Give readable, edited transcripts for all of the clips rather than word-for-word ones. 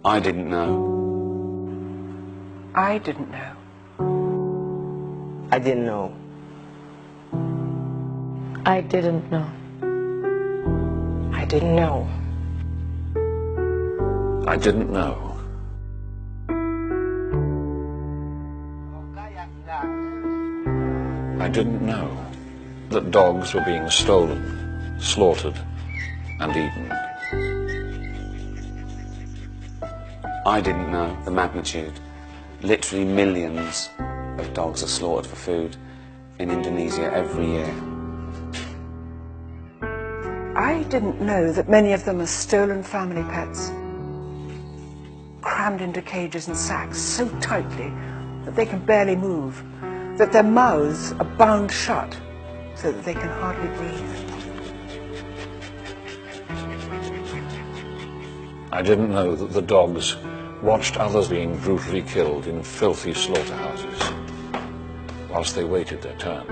I didn't know. I didn't know. I didn't know. I didn't know. I didn't know. I didn't know. I didn't know that dogs were being stolen, slaughtered, and eaten. I didn't know the magnitude. Literally millions of dogs are slaughtered for food in Indonesia every year. I didn't know that many of them are stolen family pets, crammed into cages and sacks so tightly that they can barely move, that their mouths are bound shut so that they can hardly breathe. I didn't know that the dogs watched others being brutally killed in filthy slaughterhouses whilst they waited their turn.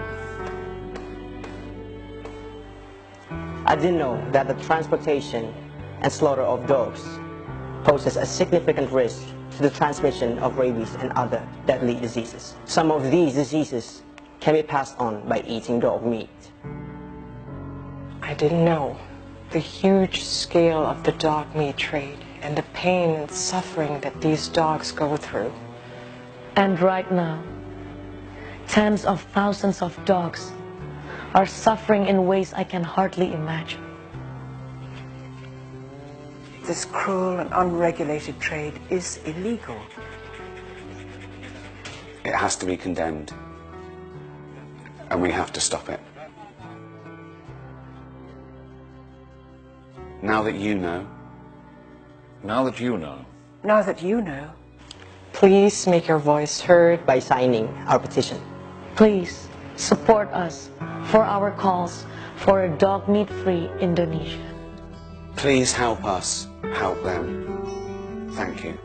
I didn't know that the transportation and slaughter of dogs poses a significant risk to the transmission of rabies and other deadly diseases. Some of these diseases can be passed on by eating dog meat. I didn't know the huge scale of the dog meat trade and the pain and suffering that these dogs go through. And right now, tens of thousands of dogs are suffering in ways I can hardly imagine. This cruel and unregulated trade is illegal. It has to be condemned, and we have to stop it. Now that you know, now that you know, please make your voice heard by signing our petition. Please support us for our calls for a dog meat-free Indonesia. please help us help them. Thank you.